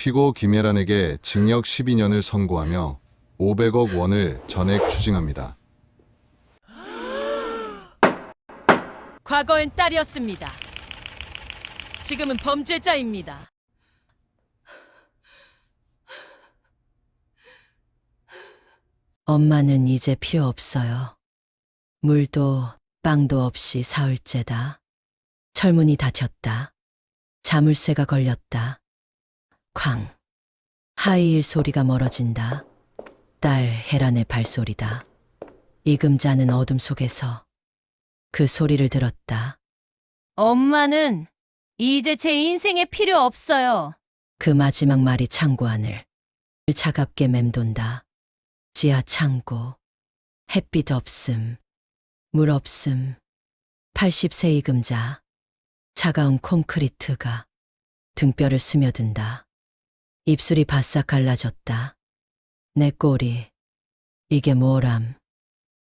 피고 김예란에게 징역 12년을 선고하며 500억 원을 전액 추징합니다. 과거엔 딸이었습니다. 지금은 범죄자입니다. 엄마는 이제 필요 없어요. 물도 빵도 없이 사흘째다. 철문이 닫혔다. 자물쇠가 걸렸다. 쾅. 하이힐 소리가 멀어진다. 딸 혜란의 발소리다. 이금자는 어둠 속에서 그 소리를 들었다. 엄마는 이제 제 인생에 필요 없어요. 그 마지막 말이 창고 안을 차갑게 맴돈다. 지하 창고. 햇빛 없음. 물 없음. 80세 이금자. 차가운 콘크리트가 등뼈를 스며든다. 입술이 바싹 갈라졌다. 내 꼬리. 이게 뭐람.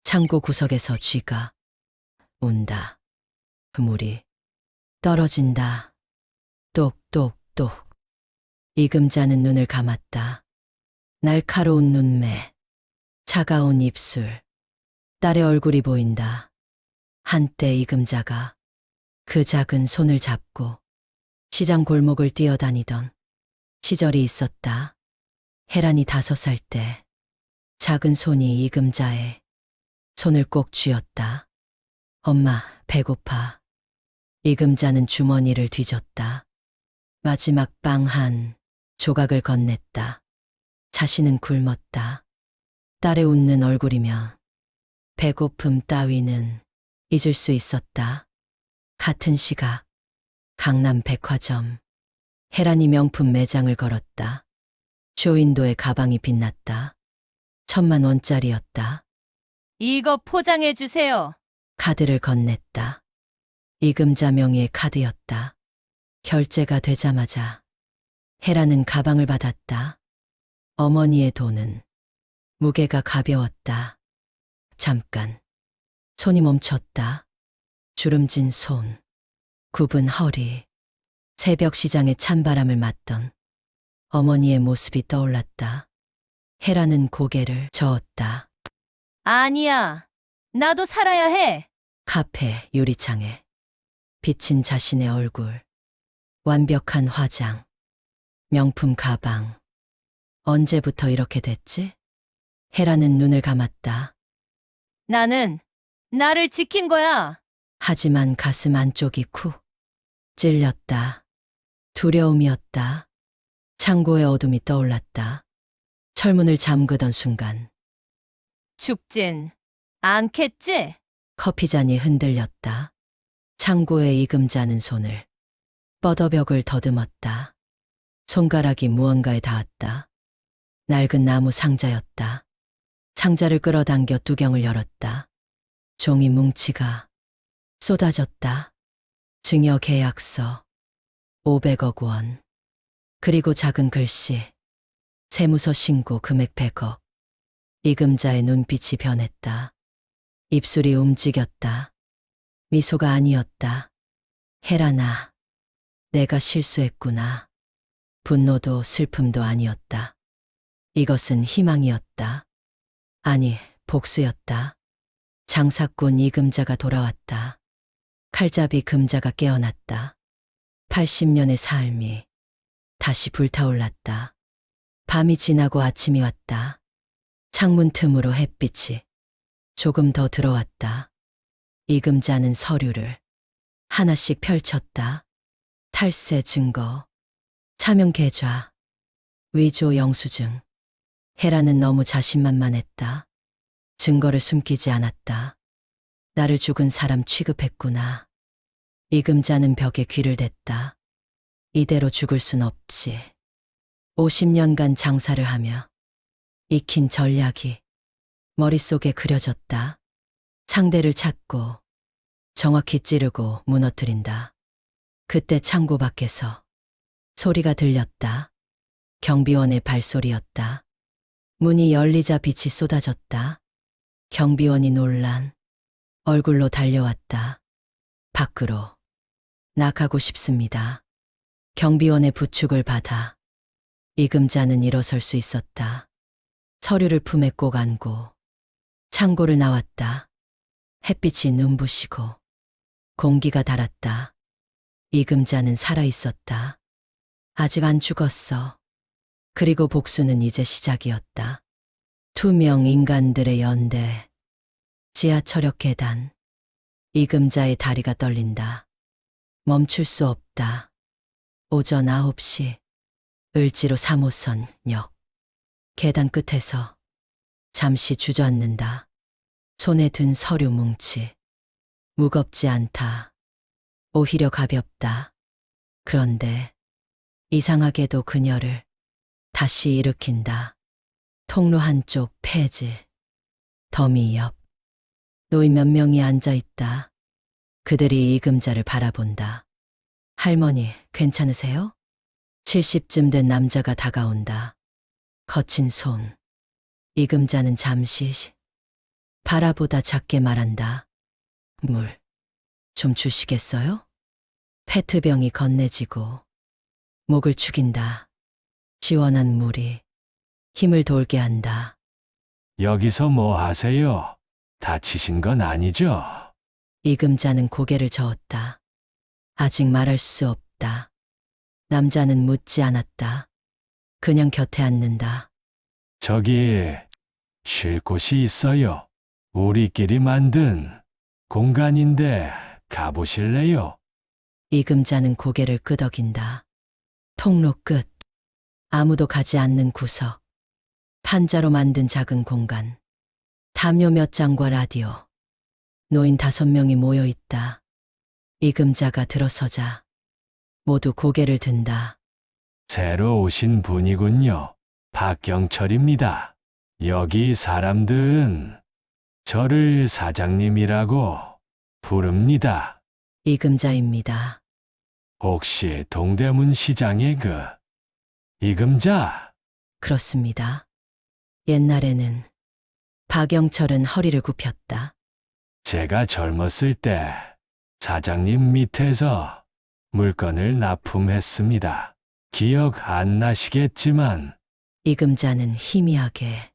창고 구석에서 쥐가 운다. 물이 떨어진다. 똑똑똑. 이금자는 눈을 감았다. 날카로운 눈매. 차가운 입술. 딸의 얼굴이 보인다. 한때 이금자가 그 작은 손을 잡고 시장 골목을 뛰어다니던 시절이 있었다. 혜란이 5살 때 작은 손이 이금자의 손을 꼭 쥐었다. 엄마, 배고파. 이금자는 주머니를 뒤졌다. 마지막 빵 한 조각을 건넸다. 자신은 굶었다. 딸의 웃는 얼굴이며 배고픔 따위는 잊을 수 있었다. 같은 시각 강남 백화점. 혜란이 명품 매장을 걸었다. 쇼윈도에 가방이 빛났다. 10,000원짜리였다. 이거 포장해 주세요. 카드를 건넸다. 이금자 명의의 카드였다. 결제가 되자마자 혜란은 가방을 받았다. 어머니의 돈은 무게가 가벼웠다. 잠깐 손이 멈췄다. 주름진 손, 굽은 허리, 새벽 시장의 찬바람을 맞던 어머니의 모습이 떠올랐다. 혜란은 고개를 저었다. 아니야. 나도 살아야 해. 카페 유리창에 비친 자신의 얼굴, 완벽한 화장, 명품 가방. 언제부터 이렇게 됐지? 혜란은 눈을 감았다. 나는 나를 지킨 거야. 하지만 가슴 안쪽이 쿡 찔렸다. 두려움이었다. 창고의 어둠이 떠올랐다. 철문을 잠그던 순간 죽진 않겠지? 커피잔이 흔들렸다. 창고의 이금자는 손을 뻗어벽을 더듬었다. 손가락이 무언가에 닿았다. 낡은 나무 상자였다. 상자를 끌어당겨 뚜껑을 열었다. 종이 뭉치가 쏟아졌다. 증여 계약서 500억 원. 그리고 작은 글씨. 세무서 신고 금액 100억. 이금자의 눈빛이 변했다. 입술이 움직였다. 미소가 아니었다. 혜란아, 내가 실수했구나. 분노도 슬픔도 아니었다. 이것은 희망이었다. 아니, 복수였다. 장사꾼 이금자가 돌아왔다. 칼잡이 금자가 깨어났다. 80년의 삶이 다시 불타올랐다. 밤이 지나고 아침이 왔다. 창문 틈으로 햇빛이 조금 더 들어왔다. 이금자는 서류를 하나씩 펼쳤다. 탈세 증거, 차명 계좌, 위조 영수증. 혜란은 너무 자신만만했다. 증거를 숨기지 않았다. 나를 죽은 사람 취급했구나. 이금자는 벽에 귀를 댔다. 이대로 죽을 순 없지. 50년간 장사를 하며 익힌 전략이 머릿속에 그려졌다. 상대를 찾고 정확히 찌르고 무너뜨린다. 그때 창고 밖에서 소리가 들렸다. 경비원의 발소리였다. 문이 열리자 빛이 쏟아졌다. 경비원이 놀란 얼굴로 달려왔다. 밖으로 나가고 싶습니다. 경비원의 부축을 받아 이금자는 일어설 수 있었다. 서류를 품에 꼭 안고 창고를 나왔다. 햇빛이 눈부시고 공기가 달았다. 이금자는 살아 있었다. 아직 안 죽었어. 그리고 복수는 이제 시작이었다. 투명 인간들의 연대. 지하철역 계단. 이금자의 다리가 떨린다. 멈출 수 없다. 오전 9시. 을지로 3호선 역. 계단 끝에서 잠시 주저앉는다. 손에 든 서류 뭉치. 무겁지 않다. 오히려 가볍다. 그런데 이상하게도 그녀를 다시 일으킨다. 통로 한쪽 폐지. 더미 옆. 노인 몇 명이 앉아 있다. 그들이 이금자를 바라본다. 할머니, 괜찮으세요? 70쯤 된 남자가 다가온다. 거친 손. 이금자는 잠시 바라보다 작게 말한다. 물. 좀 주시겠어요? 페트병이 건네지고 목을 축인다. 시원한 물이 힘을 돌게 한다. 여기서 뭐 하세요? 다치신 건 아니죠? 이금자는 고개를 저었다. 아직 말할 수 없다. 남자는 묻지 않았다. 그냥 곁에 앉는다. 저기 쉴 곳이 있어요. 우리끼리 만든 공간인데 가보실래요? 이금자는 고개를 끄덕인다. 통로 끝. 아무도 가지 않는 구석. 판자로 만든 작은 공간. 담요 몇 장과 라디오. 노인 5명이 모여 있다. 이금자가 들어서자 모두 고개를 든다. 새로 오신 분이군요. 박경철입니다. 여기 사람들은 저를 사장님이라고 부릅니다. 이금자입니다. 혹시 동대문 시장의 이금자? 그렇습니다. 옛날에는 박영철은 허리를 굽혔다. 제가 젊었을 때 사장님 밑에서 물건을 납품했습니다. 기억 안 나시겠지만 이금자는 희미하게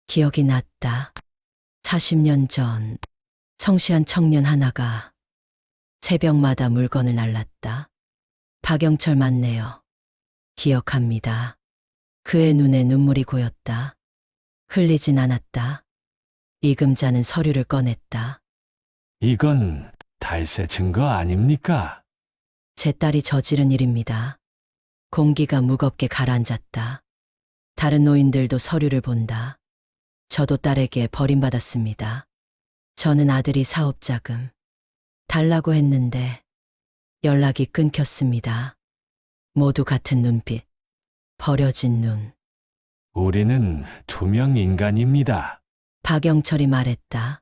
기억이 났다. 40년 전 성시한 청년 하나가 새벽마다 물건을 날랐다. 박영철 맞네요. 기억합니다. 그의 눈에 눈물이 고였다. 흘리진 않았다. 이금자는 서류를 꺼냈다. 이건 탈세 증거 아닙니까? 제 딸이 저지른 일입니다. 공기가 무겁게 가라앉았다. 다른 노인들도 서류를 본다. 저도 딸에게 버림받았습니다. 저는 아들이 사업자금 달라고 했는데 연락이 끊겼습니다. 모두 같은 눈빛, 버려진 눈. 우리는 투명 인간입니다. 박영철이 말했다.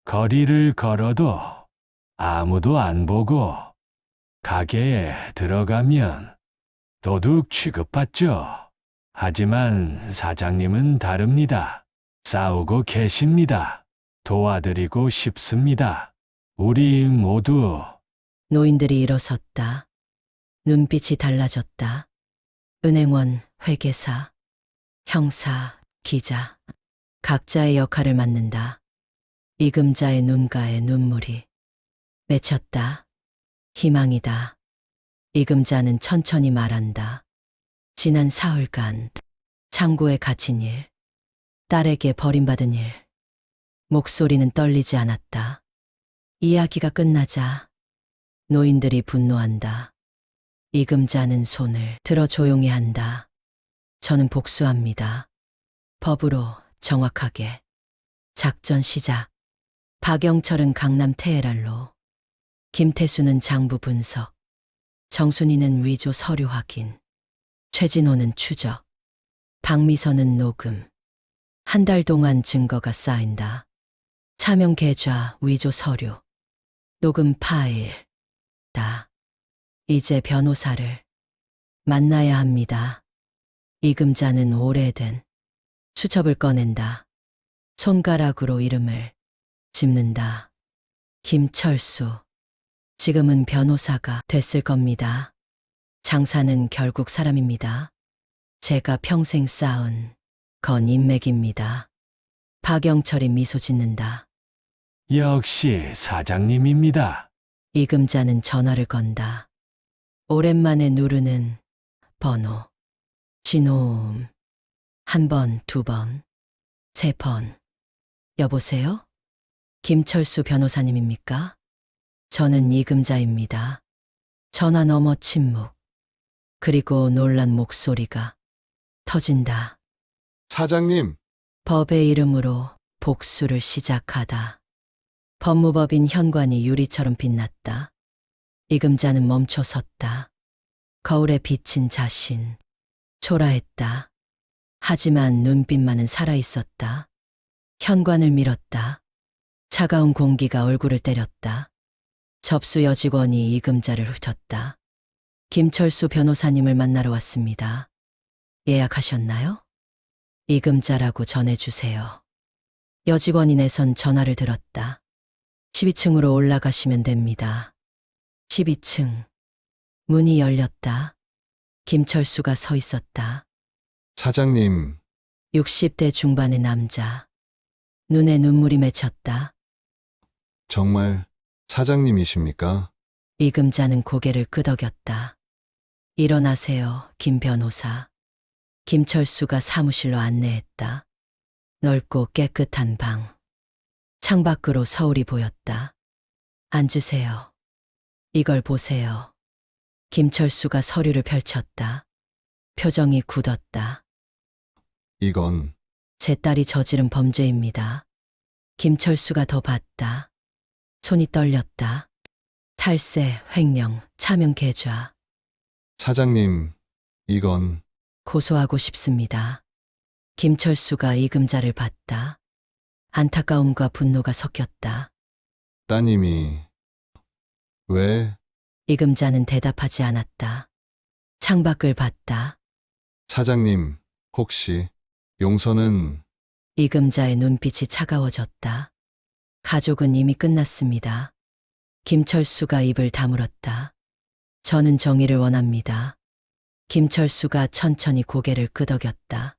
거리를 걸어도 아무도 안 보고 가게에 들어가면 도둑 취급받죠. 하지만 사장님은 다릅니다. 싸우고 계십니다. 도와드리고 싶습니다. 우리 모두 노인들이 일어섰다. 눈빛이 달라졌다. 은행원, 회계사, 형사, 기자. 각자의 역할을 맡는다. 이금자의 눈가에 눈물이 맺혔다. 희망이다. 이금자는 천천히 말한다. 지난 사흘간 창고에 갇힌 일, 딸에게 버림받은 일. 목소리는 떨리지 않았다. 이야기가 끝나자 노인들이 분노한다. 이금자는 손을 들어 조용히 한다. 저는 복수합니다. 법으로 정확하게. 작전 시작. 박영철은 강남 테헤랄로. 김태수는 장부 분석. 정순이는 위조 서류 확인. 최진호는 추적. 박미선은 녹음. 한 달 동안 증거가 쌓인다. 차명 계좌, 위조 서류. 녹음 파일. 다. 이제 변호사를 만나야 합니다. 이금자는 오래된 수첩을 꺼낸다. 손가락으로 이름을 짚는다. 김철수. 지금은 변호사가 됐을 겁니다. 장사는 결국 사람입니다. 제가 평생 쌓은 건 인맥입니다. 박영철이 미소 짓는다. 역시 사장님입니다. 이금자는 전화를 건다. 오랜만에 누르는 번호. 진호음. 한 번, 두 번, 세 번. 여보세요? 김철수 변호사님입니까? 저는 이금자입니다. 전화 너머 침묵. 그리고 놀란 목소리가 터진다. 사장님, 법의 이름으로 복수를 시작하다. 법무법인 현관이 유리처럼 빛났다. 이금자는 멈춰 섰다. 거울에 비친 자신. 초라했다. 하지만 눈빛만은 살아있었다. 현관을 밀었다. 차가운 공기가 얼굴을 때렸다. 접수 여직원이 이금자를 훑었다. 김철수 변호사님을 만나러 왔습니다. 예약하셨나요? 이금자라고 전해주세요. 여직원이 내선 전화를 들었다. 12층으로 올라가시면 됩니다. 12층. 문이 열렸다. 김철수가 서 있었다. 사장님, 60대 중반의 남자. 눈에 눈물이 맺혔다. 정말 사장님이십니까? 이금자는 고개를 끄덕였다. 일어나세요, 김 변호사. 김철수가 사무실로 안내했다. 넓고 깨끗한 방. 창밖으로 서울이 보였다. 앉으세요. 이걸 보세요. 김철수가 서류를 펼쳤다. 표정이 굳었다. 이건 제 딸이 저지른 범죄입니다. 김철수가 더 봤다. 손이 떨렸다. 탈세, 횡령, 차명 계좌. 사장님, 이건 고소하고 싶습니다. 김철수가 이금자를 봤다. 안타까움과 분노가 섞였다. 따님이 왜 이금자는 대답하지 않았다. 창밖을 봤다. 사장님, 혹시 용서는 이금자의 눈빛이 차가워졌다. 가족은 이미 끝났습니다. 김철수가 입을 다물었다. 저는 정의를 원합니다. 김철수가 천천히 고개를 끄덕였다.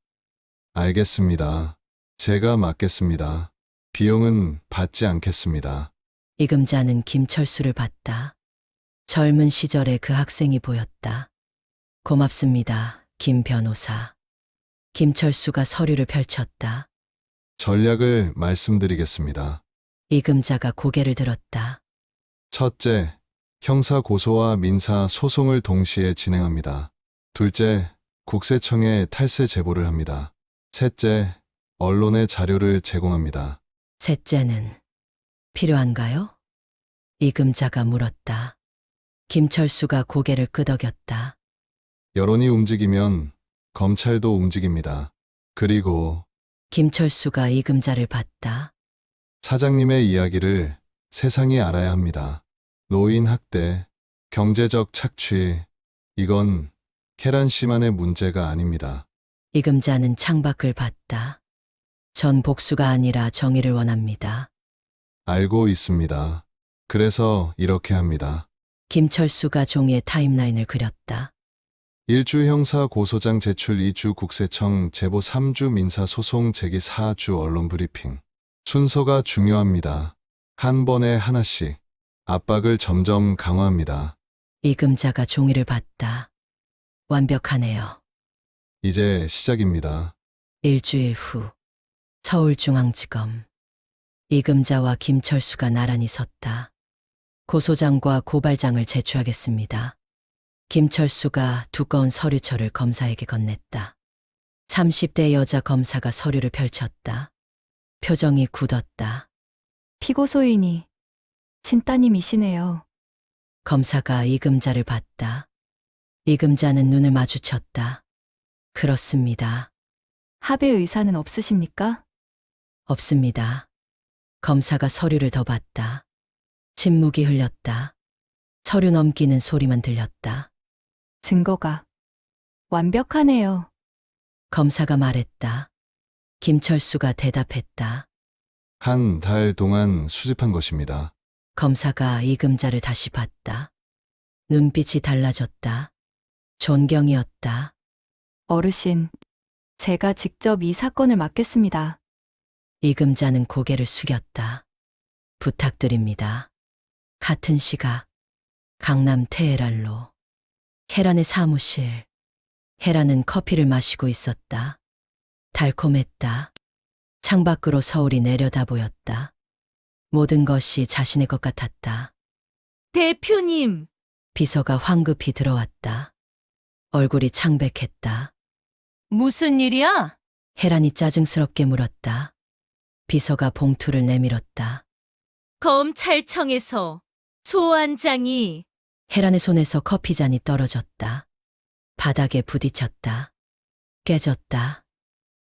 알겠습니다. 제가 맡겠습니다. 비용은 받지 않겠습니다. 이금자는 김철수를 봤다. 젊은 시절의 그 학생이 보였다. 고맙습니다, 김 변호사. 김철수가 서류를 펼쳤다. 전략을 말씀드리겠습니다. 이금자가 고개를 들었다. 첫째, 형사 고소와 민사 소송을 동시에 진행합니다. 둘째, 국세청에 탈세 제보를 합니다. 셋째, 언론에 자료를 제공합니다. 셋째는 필요한가요? 이금자가 물었다. 김철수가 고개를 끄덕였다. 여론이 움직이면 검찰도 움직입니다. 그리고 김철수가 이금자를 봤다. 사장님의 이야기를 세상이 알아야 합니다. 노인 학대, 경제적 착취, 이건 계란 씨만의 문제가 아닙니다. 이금자는 창밖을 봤다. 전 복수가 아니라 정의를 원합니다. 알고 있습니다. 그래서 이렇게 합니다. 김철수가 종이에 타임라인을 그렸다. 1주 형사 고소장 제출 2주 국세청 제보 3주 민사 소송 제기 4주 언론 브리핑. 순서가 중요합니다. 한 번에 하나씩. 압박을 점점 강화합니다. 이금자가 종이를 봤다. 완벽하네요. 이제 시작입니다. 일주일 후 서울중앙지검. 이금자와 김철수가 나란히 섰다. 고소장과 고발장을 제출하겠습니다. 김철수가 두꺼운 서류철을 검사에게 건넸다. 30대 여자 검사가 서류를 펼쳤다. 표정이 굳었다. 피고소인이 친따님이시네요. 검사가 이금자를 봤다. 이금자는 눈을 마주쳤다. 그렇습니다. 합의 의사는 없으십니까? 없습니다. 검사가 서류를 더 봤다. 침묵이 흘렸다. 서류 넘기는 소리만 들렸다. 증거가 완벽하네요. 검사가 말했다. 김철수가 대답했다. 한 달 동안 수집한 것입니다. 검사가 이금자를 다시 봤다. 눈빛이 달라졌다. 존경이었다. 어르신, 제가 직접 이 사건을 맡겠습니다. 이금자는 고개를 숙였다. 부탁드립니다. 같은 시각, 강남 테헤란로. 헤란의 사무실. 헤란은 커피를 마시고 있었다. 달콤했다. 창밖으로 서울이 내려다 보였다. 모든 것이 자신의 것 같았다. 대표님! 비서가 황급히 들어왔다. 얼굴이 창백했다. 무슨 일이야? 헤란이 짜증스럽게 물었다. 비서가 봉투를 내밀었다. 검찰청에서 소환장이 헤란의 손에서 커피잔이 떨어졌다. 바닥에 부딪혔다. 깨졌다.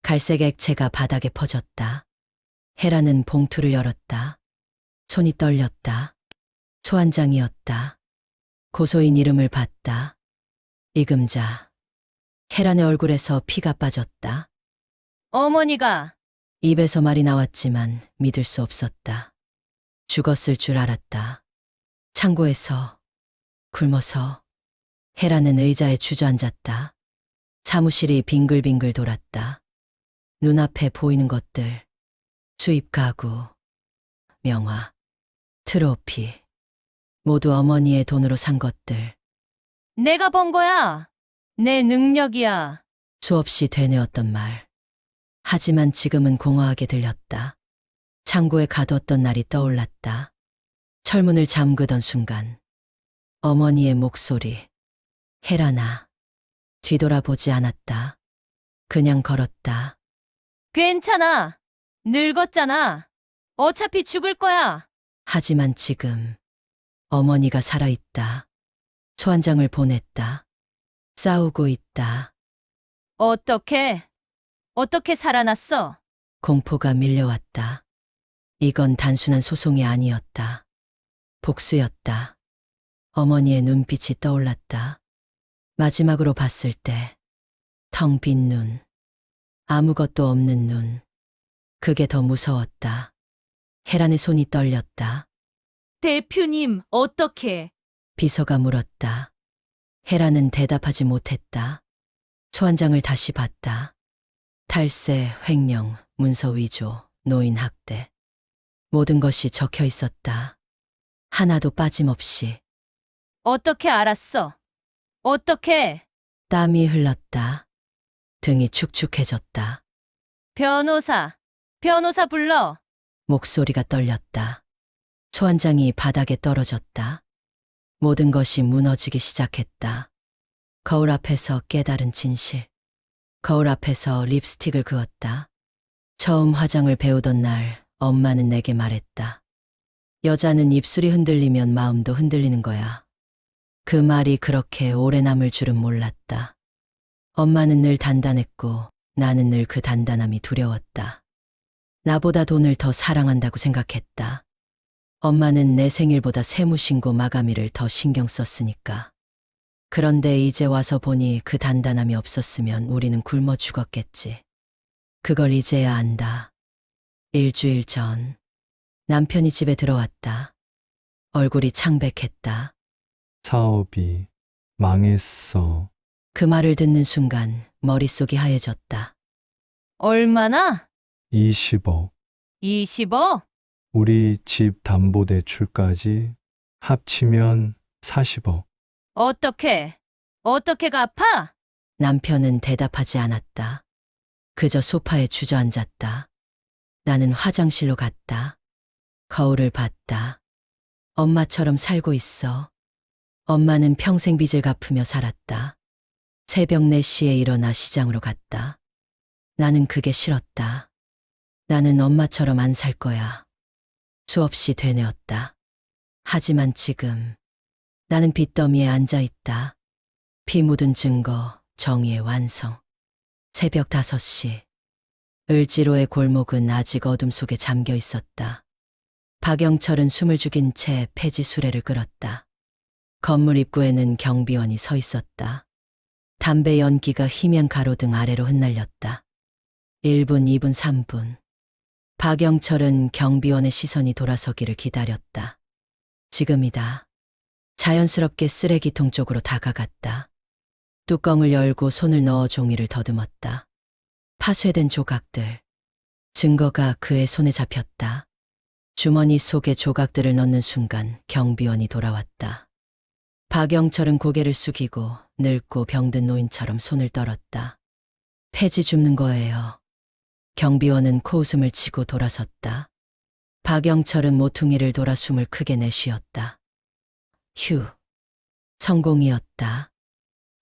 갈색 액체가 바닥에 퍼졌다. 헤란은 봉투를 열었다. 손이 떨렸다. 소환장이었다. 고소인 이름을 봤다. 이금자. 헤란의 얼굴에서 피가 빠졌다. 어머니가 입에서 말이 나왔지만 믿을 수 없었다. 죽었을 줄 알았다. 창고에서 굶어서 헤라는 의자에 주저앉았다. 사무실이 빙글빙글 돌았다. 눈앞에 보이는 것들, 수입 가구, 명화, 트로피, 모두 어머니의 돈으로 산 것들. 내가 번 거야. 내 능력이야. 수없이 되뇌었던 말. 하지만 지금은 공허하게 들렸다. 창고에 가뒀던 날이 떠올랐다. 철문을 잠그던 순간. 어머니의 목소리. 헤라나. 뒤돌아보지 않았다. 그냥 걸었다. 괜찮아. 늙었잖아. 어차피 죽을 거야. 하지만 지금 어머니가 살아있다. 소환장을 보냈다. 싸우고 있다. 어떻게 살아났어? 공포가 밀려왔다. 이건 단순한 소송이 아니었다. 복수였다. 어머니의 눈빛이 떠올랐다. 마지막으로 봤을 때 텅 빈 눈, 아무것도 없는 눈. 그게 더 무서웠다. 헤란의 손이 떨렸다. 대표님, 어떻게? 비서가 물었다. 헤라는 대답하지 못했다. 소환장을 다시 봤다. 탈세, 횡령, 문서 위조, 노인 학대. 모든 것이 적혀 있었다. 하나도 빠짐없이. 어떻게 알았어? 어떻게? 땀이 흘렀다. 등이 축축해졌다. 변호사 불러. 목소리가 떨렸다. 소환장이 바닥에 떨어졌다. 모든 것이 무너지기 시작했다. 거울 앞에서 깨달은 진실. 거울 앞에서 립스틱을 그었다. 처음 화장을 배우던 날 엄마는 내게 말했다. 여자는 입술이 흔들리면 마음도 흔들리는 거야. 그 말이 그렇게 오래 남을 줄은 몰랐다. 엄마는 늘 단단했고 나는 늘 그 단단함이 두려웠다. 나보다 돈을 더 사랑한다고 생각했다. 엄마는 내 생일보다 세무신고 마감일을 더 신경 썼으니까. 그런데 이제 와서 보니 그 단단함이 없었으면 우리는 굶어 죽었겠지. 그걸 이제야 안다. 일주일 전 남편이 집에 들어왔다. 얼굴이 창백했다. 사업이 망했어. 그 말을 듣는 순간 머릿속이 하얘졌다. 얼마나? 20억. 20억? 우리 집 담보대출까지 합치면 40억. 어떻게 갚아? 남편은 대답하지 않았다. 그저 소파에 주저앉았다. 나는 화장실로 갔다. 거울을 봤다. 엄마처럼 살고 있어. 엄마는 평생 빚을 갚으며 살았다. 새벽 4시에 일어나 시장으로 갔다. 나는 그게 싫었다. 나는 엄마처럼 안 살 거야. 수없이 되뇌었다. 하지만 지금 나는 빚더미에 앉아 있다. 피 묻은 증거, 정의의 완성. 새벽 5시. 을지로의 골목은 아직 어둠 속에 잠겨 있었다. 박영철은 숨을 죽인 채 폐지 수레를 끌었다. 건물 입구에는 경비원이 서 있었다. 담배 연기가 희미한 가로등 아래로 흩날렸다. 1분, 2분, 3분. 박영철은 경비원의 시선이 돌아서기를 기다렸다. 지금이다. 자연스럽게 쓰레기통 쪽으로 다가갔다. 뚜껑을 열고 손을 넣어 종이를 더듬었다. 파쇄된 조각들. 증거가 그의 손에 잡혔다. 주머니 속에 조각들을 넣는 순간 경비원이 돌아왔다. 박영철은 고개를 숙이고 늙고 병든 노인처럼 손을 떨었다. 폐지 줍는 거예요. 경비원은 코웃음을 치고 돌아섰다. 박영철은 모퉁이를 돌아 숨을 크게 내쉬었다. 휴. 성공이었다.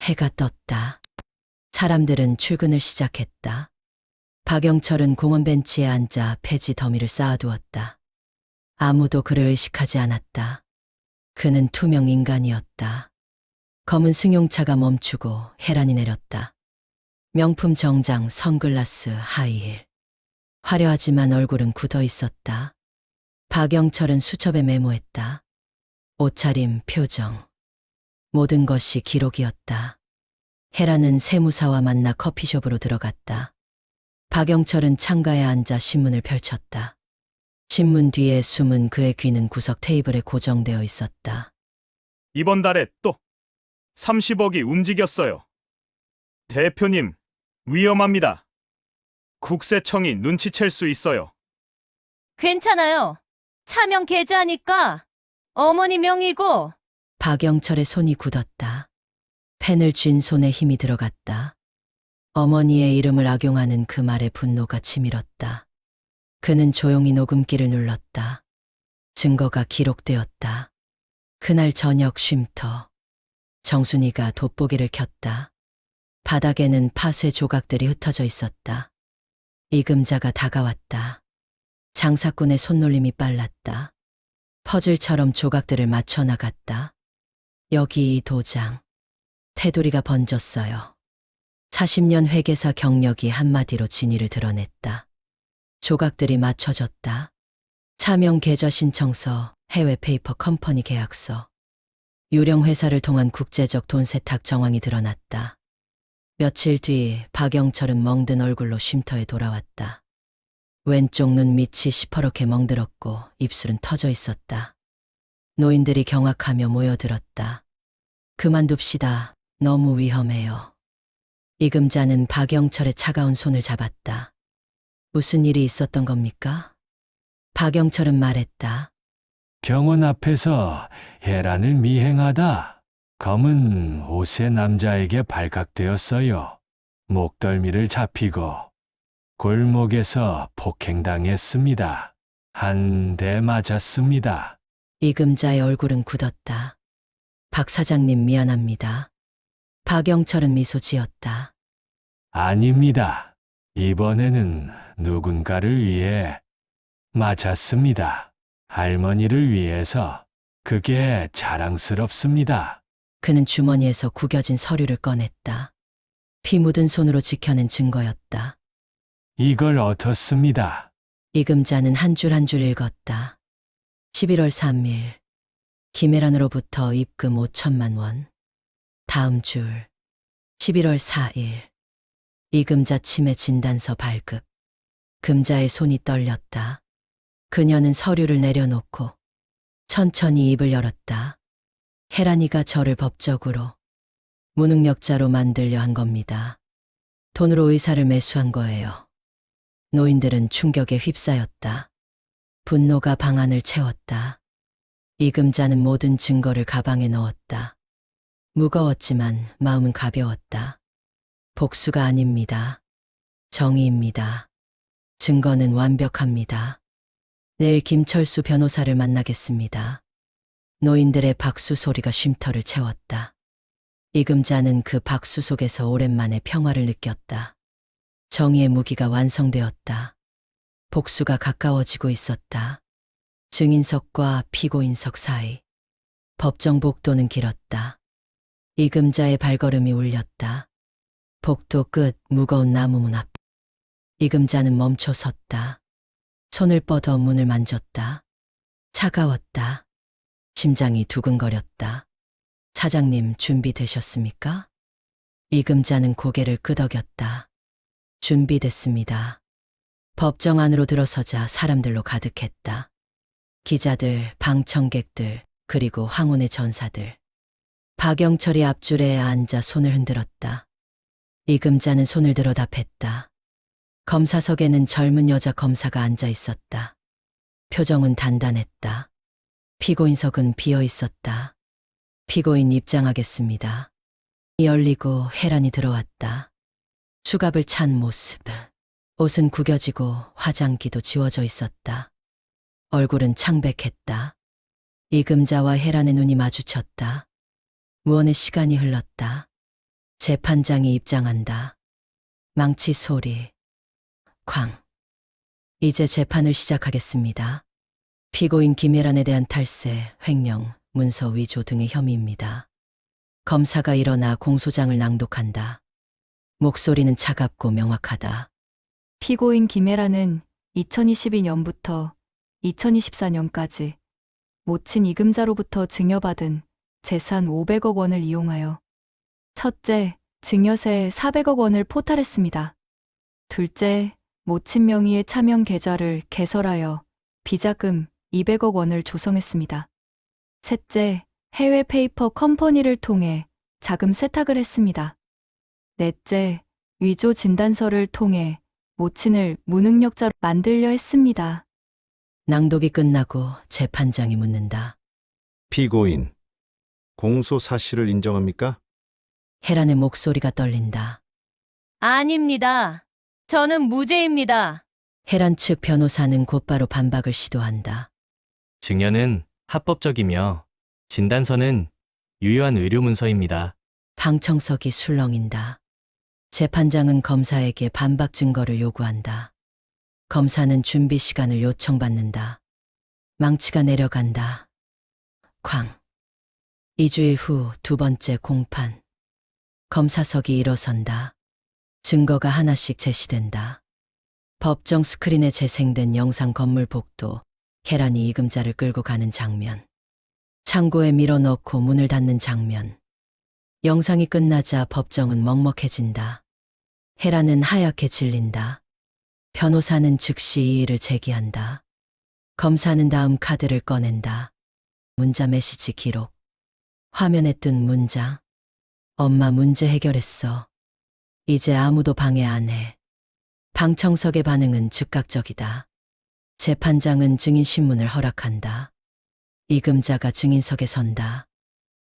해가 떴다. 사람들은 출근을 시작했다. 박영철은 공원 벤치에 앉아 폐지 더미를 쌓아두었다. 아무도 그를 의식하지 않았다. 그는 투명 인간이었다. 검은 승용차가 멈추고 혜란이 내렸다. 명품 정장, 선글라스, 하이힐. 화려하지만 얼굴은 굳어 있었다. 박영철은 수첩에 메모했다. 옷차림, 표정. 모든 것이 기록이었다. 혜란은 세무사와 만나 커피숍으로 들어갔다. 박영철은 창가에 앉아 신문을 펼쳤다. 신문 뒤에 숨은 그의 귀는 구석 테이블에 고정되어 있었다. 이번 달에 또 30억이 움직였어요. 대표님, 위험합니다. 국세청이 눈치챌 수 있어요. 괜찮아요. 차명 계좌니까 어머니 명의고. 박영철의 손이 굳었다. 펜을 쥔 손에 힘이 들어갔다. 어머니의 이름을 악용하는 그 말에 분노가 치밀었다. 그는 조용히 녹음기를 눌렀다. 증거가 기록되었다. 그날 저녁 쉼터. 정순이가 돋보기를 켰다. 바닥에는 파쇄 조각들이 흩어져 있었다. 이금자가 다가왔다. 장사꾼의 손놀림이 빨랐다. 퍼즐처럼 조각들을 맞춰 나갔다. 여기 이 도장. 테두리가 번졌어요. 40년 회계사 경력이 한마디로 진위를 드러냈다. 조각들이 맞춰졌다. 차명 계좌 신청서, 해외 페이퍼 컴퍼니 계약서. 유령 회사를 통한 국제적 돈 세탁 정황이 드러났다. 며칠 뒤 박영철은 멍든 얼굴로 쉼터에 돌아왔다. 왼쪽 눈 밑이 시퍼렇게 멍들었고 입술은 터져 있었다. 노인들이 경악하며 모여들었다. 그만둡시다. 너무 위험해요. 이금자는 박영철의 차가운 손을 잡았다. 무슨 일이 있었던 겁니까? 박영철은 말했다. 경원 앞에서 혜란을 미행하다 검은 옷의 남자에게 발각되었어요. 목덜미를 잡히고 골목에서 폭행당했습니다. 한 대 맞았습니다. 이금자의 얼굴은 굳었다. 박 사장님 미안합니다. 박영철은 미소 지었다. 아닙니다. 이번에는 누군가를 위해 맞았습니다. 할머니를 위해서 그게 자랑스럽습니다. 그는 주머니에서 구겨진 서류를 꺼냈다. 피 묻은 손으로 지켜낸 증거였다. 이걸 얻었습니다. 이금자는 한 줄 한 줄 읽었다. 11월 3일 김혜란으로부터 입금 5천만 원. 다음 줄 11월 4일 이금자 치매 진단서 발급. 금자의 손이 떨렸다. 그녀는 서류를 내려놓고 천천히 입을 열었다. 혜란이가 저를 법적으로 무능력자로 만들려 한 겁니다. 돈으로 의사를 매수한 거예요. 노인들은 충격에 휩싸였다. 분노가 방안을 채웠다. 이금자는 모든 증거를 가방에 넣었다. 무거웠지만 마음은 가벼웠다. 복수가 아닙니다. 정의입니다. 증거는 완벽합니다. 내일 김철수 변호사를 만나겠습니다. 노인들의 박수 소리가 쉼터를 채웠다. 이금자는 그 박수 속에서 오랜만에 평화를 느꼈다. 정의의 무기가 완성되었다. 복수가 가까워지고 있었다. 증인석과 피고인석 사이. 법정 복도는 길었다. 이금자의 발걸음이 울렸다. 복도 끝 무거운 나무문 앞. 이금자는 멈춰 섰다. 손을 뻗어 문을 만졌다. 차가웠다. 심장이 두근거렸다. 사장님 준비되셨습니까? 이금자는 고개를 끄덕였다. 준비됐습니다. 법정 안으로 들어서자 사람들로 가득했다. 기자들, 방청객들, 그리고 황혼의 전사들. 박영철이 앞줄에 앉아 손을 흔들었다. 이금자는 손을 들어 답했다. 검사석에는 젊은 여자 검사가 앉아 있었다. 표정은 단단했다. 피고인석은 비어 있었다. 피고인 입장하겠습니다. 열리고 혜란이 들어왔다. 수갑을 찬 모습. 옷은 구겨지고 화장기도 지워져 있었다. 얼굴은 창백했다. 이금자와 혜란의 눈이 마주쳤다. 무언의 시간이 흘렀다. 재판장이 입장한다. 망치 소리. 쾅. 이제 재판을 시작하겠습니다. 피고인 김혜란에 대한 탈세, 횡령, 문서 위조 등의 혐의입니다. 검사가 일어나 공소장을 낭독한다. 목소리는 차갑고 명확하다. 피고인 김혜란은 2022년부터 2024년까지 모친 이금자로부터 증여받은 재산 500억 원을 이용하여 첫째, 증여세 400억 원을 포탈했습니다. 둘째, 모친 명의의 차명 계좌를 개설하여 비자금 200억 원을 조성했습니다. 셋째, 해외 페이퍼 컴퍼니를 통해 자금 세탁을 했습니다. 넷째, 위조 진단서를 통해 모친을 무능력자로 만들려 했습니다. 낭독이 끝나고 재판장이 묻는다. 피고인, 공소 사실을 인정합니까? 혜란의 목소리가 떨린다. 아닙니다. 저는 무죄입니다. 혜란 측 변호사는 곧바로 반박을 시도한다. 증여는 합법적이며 진단서는 유효한 의료 문서입니다. 방청석이 술렁인다. 재판장은 검사에게 반박 증거를 요구한다. 검사는 준비 시간을 요청받는다. 망치가 내려간다. 쾅. 2주일 후 두 번째 공판. 검사석이 일어선다. 증거가 하나씩 제시된다. 법정 스크린에 재생된 영상 건물 복도, 혜란이 이금자를 끌고 가는 장면. 창고에 밀어넣고 문을 닫는 장면. 영상이 끝나자 법정은 먹먹해진다. 혜란은 하얗게 질린다. 변호사는 즉시 이의를 제기한다. 검사는 다음 카드를 꺼낸다. 문자 메시지 기록. 화면에 뜬 문장. 엄마 문제 해결했어. 이제 아무도 방해 안 해. 방청석의 반응은 즉각적이다. 재판장은 증인신문을 허락한다. 이금자가 증인석에 선다.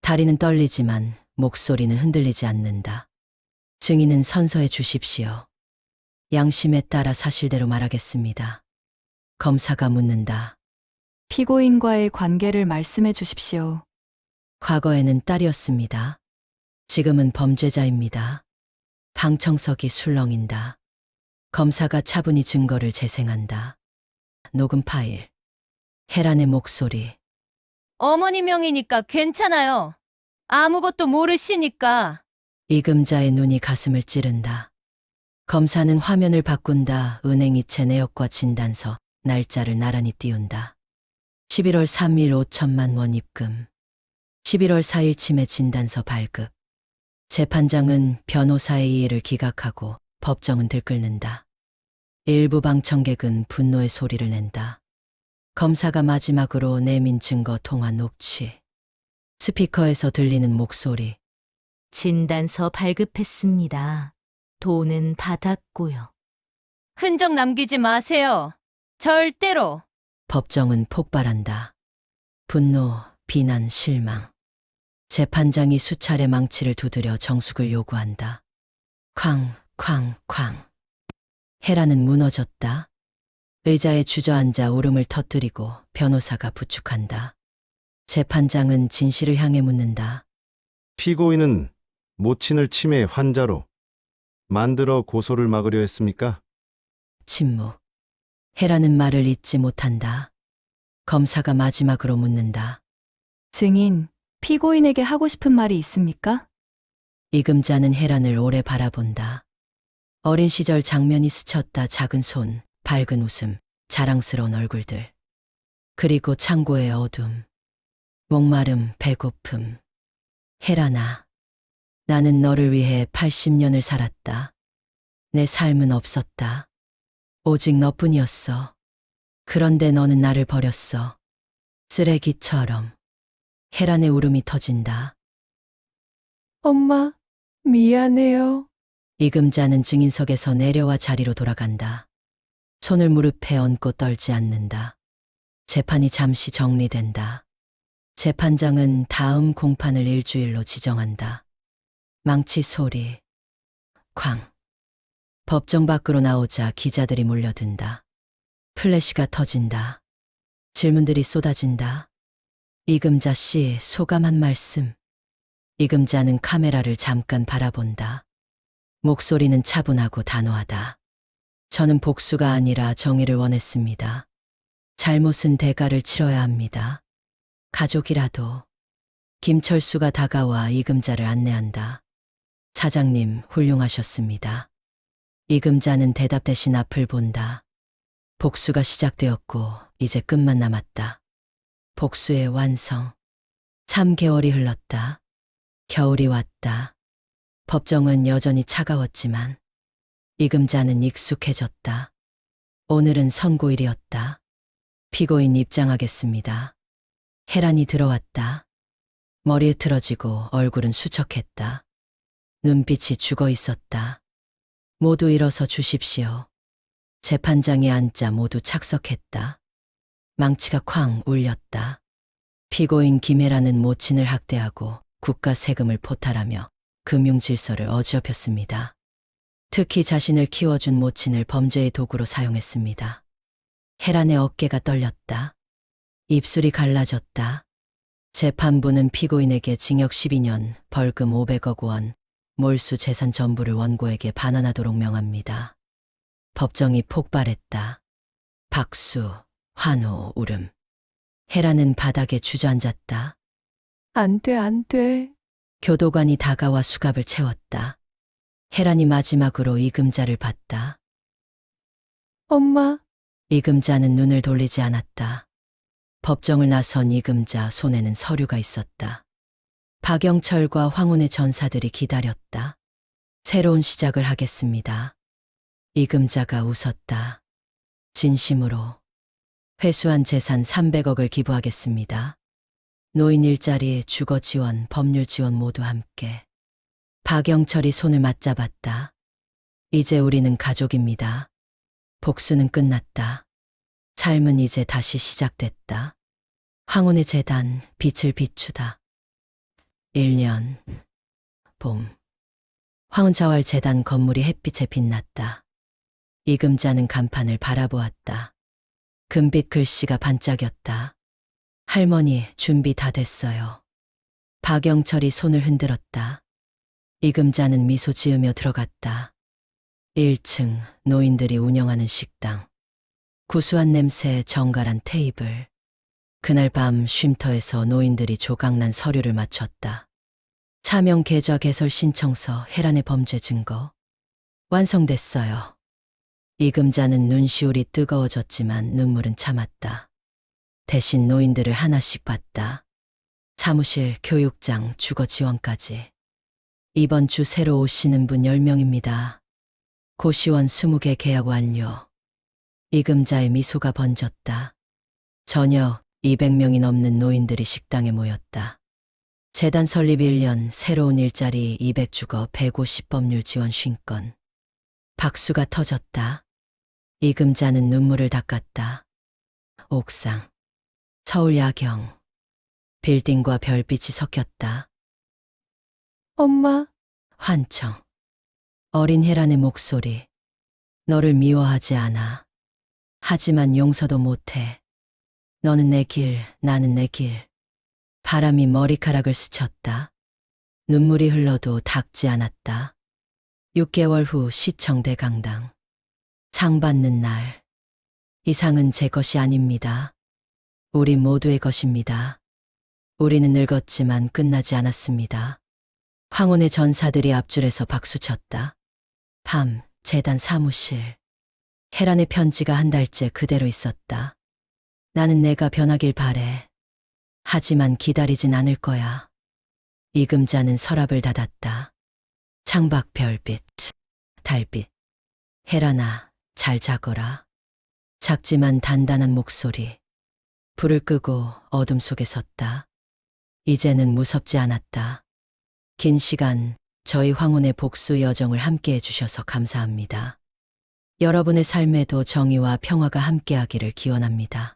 다리는 떨리지만 목소리는 흔들리지 않는다. 증인은 선서해 주십시오. 양심에 따라 사실대로 말하겠습니다. 검사가 묻는다. 피고인과의 관계를 말씀해 주십시오. 과거에는 딸이었습니다. 지금은 범죄자입니다. 방청석이 술렁인다. 검사가 차분히 증거를 재생한다. 녹음 파일. 혜란의 목소리. 어머니 명의니까 괜찮아요. 아무것도 모르시니까. 이금자의 눈이 가슴을 찌른다. 검사는 화면을 바꾼다. 은행 이체 내역과 진단서, 날짜를 나란히 띄운다. 11월 3일 5천만 원 입금. 11월 4일 치매 진단서 발급. 재판장은 변호사의 이의를 기각하고 법정은 들끓는다. 일부 방청객은 분노의 소리를 낸다. 검사가 마지막으로 내민 증거 통화 녹취. 스피커에서 들리는 목소리. 진단서 발급했습니다. 돈은 받았고요. 흔적 남기지 마세요. 절대로. 법정은 폭발한다. 분노, 비난, 실망. 재판장이 수차례 망치를 두드려 정숙을 요구한다. 쾅, 쾅, 쾅. 혜란은 무너졌다. 의자에 주저앉아 울음을 터뜨리고 변호사가 부축한다. 재판장은 진실을 향해 묻는다. 피고인은 모친을 치매 환자로 만들어 고소를 막으려 했습니까? 침묵. 혜란은 말을 잇지 못한다. 검사가 마지막으로 묻는다. 증인, 피고인에게 하고 싶은 말이 있습니까? 이금자는 혜란을 오래 바라본다. 어린 시절 장면이 스쳤다. 작은 손, 밝은 웃음, 자랑스러운 얼굴들. 그리고 창고의 어둠. 목마름, 배고픔. 혜란아, 나는 너를 위해 80년을 살았다. 내 삶은 없었다. 오직 너뿐이었어. 그런데 너는 나를 버렸어. 쓰레기처럼. 혜란의 울음이 터진다. 엄마, 미안해요. 이금자는 증인석에서 내려와 자리로 돌아간다. 손을 무릎에 얹고 떨지 않는다. 재판이 잠시 정리된다. 재판장은 다음 공판을 일주일로 지정한다. 망치 소리. 쾅. 법정 밖으로 나오자 기자들이 몰려든다. 플래시가 터진다. 질문들이 쏟아진다. 이금자 씨 소감 한 말씀. 이금자는 카메라를 잠깐 바라본다. 목소리는 차분하고 단호하다. 저는 복수가 아니라 정의를 원했습니다. 잘못은 대가를 치러야 합니다. 가족이라도. 김철수가 다가와 이금자를 안내한다. 사장님, 훌륭하셨습니다. 이금자는 대답 대신 앞을 본다. 복수가 시작되었고 이제 끝만 남았다. 복수의 완성. 3개월이 흘렀다. 겨울이 왔다. 법정은 여전히 차가웠지만 이금자는 익숙해졌다. 오늘은 선고일이었다. 피고인 입장하겠습니다. 혜란이 들어왔다. 머리 흐트러지고 얼굴은 수척했다. 눈빛이 죽어 있었다. 모두 일어서 주십시오. 재판장이 앉자 모두 착석했다. 망치가 쾅 울렸다. 피고인 김혜란은 모친을 학대하고 국가 세금을 포탈하며 금융 질서를 어지럽혔습니다. 특히 자신을 키워준 모친을 범죄의 도구로 사용했습니다. 혜란의 어깨가 떨렸다. 입술이 갈라졌다. 재판부는 피고인에게 징역 12년, 벌금 500억 원, 몰수 재산 전부를 원고에게 반환하도록 명합니다. 법정이 폭발했다. 박수, 환호, 울음. 혜란은 바닥에 주저앉았다. 안 돼, 안 돼. 교도관이 다가와 수갑을 채웠다. 혜란이 마지막으로 이금자를 봤다. 엄마. 이금자는 눈을 돌리지 않았다. 법정을 나선 이금자 손에는 서류가 있었다. 박영철과 황혼의 전사들이 기다렸다. 새로운 시작을 하겠습니다. 이금자가 웃었다. 진심으로. 회수한 재산 300억을 기부하겠습니다. 노인 일자리, 주거 지원, 법률 지원 모두 함께. 박영철이 손을 맞잡았다. 이제 우리는 가족입니다. 복수는 끝났다. 삶은 이제 다시 시작됐다. 황혼의 재단, 빛을 비추다. 1년 봄. 황혼자활재단 건물이 햇빛에 빛났다. 이금자는 간판을 바라보았다. 금빛 글씨가 반짝였다. 할머니, 준비 다 됐어요. 박영철이 손을 흔들었다. 이금자는 미소 지으며 들어갔다. 1층, 노인들이 운영하는 식당. 구수한 냄새, 정갈한 테이블. 그날 밤 쉼터에서 노인들이 조각난 서류를 맞췄다. 차명 계좌 개설 신청서, 혜란의 범죄 증거. 완성됐어요. 이금자는 눈시울이 뜨거워졌지만 눈물은 참았다. 대신 노인들을 하나씩 봤다. 사무실, 교육장, 주거 지원까지. 이번 주 새로 오시는 분 10명입니다. 고시원 20개 계약 완료. 이금자의 미소가 번졌다. 저녁 200명이 넘는 노인들이 식당에 모였다. 재단 설립 1년, 새로운 일자리 200주거, 150 법률 지원 쉰건. 박수가 터졌다. 이금자는 눈물을 닦았다. 옥상. 서울 야경. 빌딩과 별빛이 섞였다. 엄마. 환청. 어린 혜란의 목소리. 너를 미워하지 않아. 하지만 용서도 못해. 너는 내 길, 나는 내 길. 바람이 머리카락을 스쳤다. 눈물이 흘러도 닦지 않았다. 6개월 후 시청 대강당. 상 받는 날. 이 상은 제 것이 아닙니다. 우리 모두의 것입니다. 우리는 늙었지만 끝나지 않았습니다. 황혼의 전사들이 앞줄에서 박수쳤다. 밤, 재단 사무실. 혜란의 편지가 한 달째 그대로 있었다. 나는 내가 변하길 바래. 하지만 기다리진 않을 거야. 이금자는 서랍을 닫았다. 창밖 별빛, 달빛. 혜란아, 잘 자거라. 작지만 단단한 목소리. 불을 끄고 어둠 속에 섰다. 이제는 무섭지 않았다. 긴 시간 저희 황혼의 복수 여정을 함께 해주셔서 감사합니다. 여러분의 삶에도 정의와 평화가 함께하기를 기원합니다.